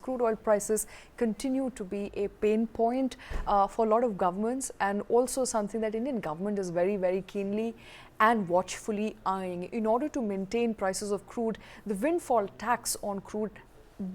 Crude oil prices continue to be a pain point for a lot of governments, and also something that Indian government is very keenly and watchfully eyeing. In order to maintain prices of crude, the windfall tax on crude,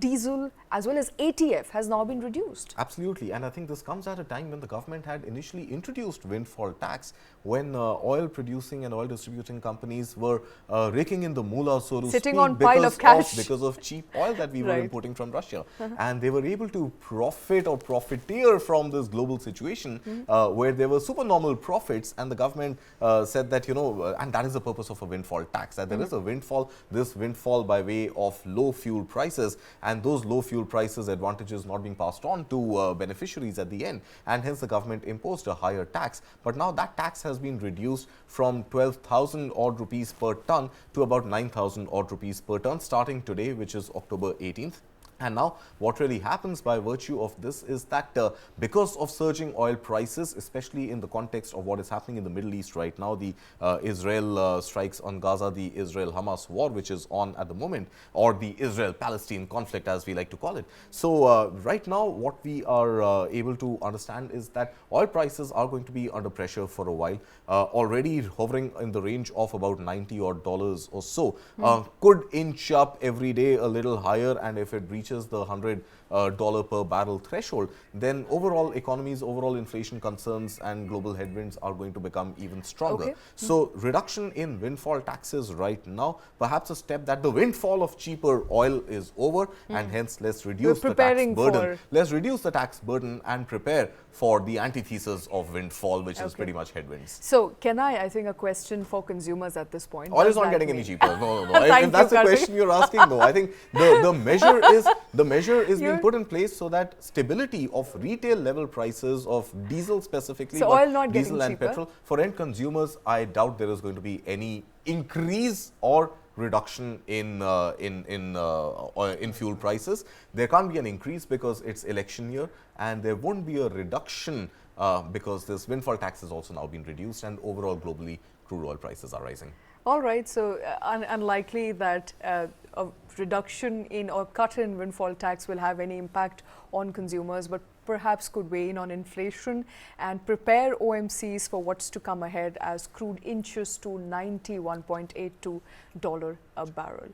diesel as well as ATF has now been reduced. Absolutely, and I think this comes at a time when the government had initially introduced windfall tax, when oil producing and oil distributing companies were raking in the moolah, so to Sitting speak, on pile of cash. because of cheap oil that we were Right. importing from Russia. And they were able to profit or profiteer from this global situation where there were supernormal profits, and the government said that, and that is the purpose of a windfall tax, that there is a windfall, this windfall by way of low fuel prices, and those low fuel prices advantages not being passed on to beneficiaries at the end, and hence the government imposed a higher tax. But now that tax has been reduced from 12,000 odd rupees per tonne to about 9,000 odd rupees per tonne starting today, which is October 18th. And now what really happens by virtue of this is that because of surging oil prices, especially in the context of what is happening in the Middle East right now, the Israel strikes on Gaza, the Israel-Hamas war which is on at the moment, or the Israel-Palestine conflict as we like to call it. So right now what we are able to understand is that oil prices are going to be under pressure for a while, already hovering in the range of about $90 odd or so. Could inch up every day a little higher, and if it reaches the $100 per barrel threshold, then overall economies, overall inflation concerns and global headwinds are going to become even stronger. Okay. So reduction in windfall taxes right now, perhaps a step that the windfall of cheaper oil is over, and hence let's reduce the tax burden. Let's reduce the tax burden and prepare for the antithesis of windfall, which is pretty much headwinds. So can I think a question for consumers at this point. Oil is not getting any cheaper. No. If that's the question you're asking, though. I think the measure is being put in place so that stability of retail level prices of diesel specifically, so oil not diesel getting and petrol for end consumers. I doubt there is going to be any increase or reduction in fuel prices. There can't be an increase because it's election year, and there won't be a reduction because this windfall tax has also now been reduced, and overall globally crude oil prices are rising. All right, so unlikely that a reduction in or cut in windfall tax will have any impact on consumers, but perhaps could weigh in on inflation and prepare OMCs for what's to come ahead as crude inches to $91.82 a barrel.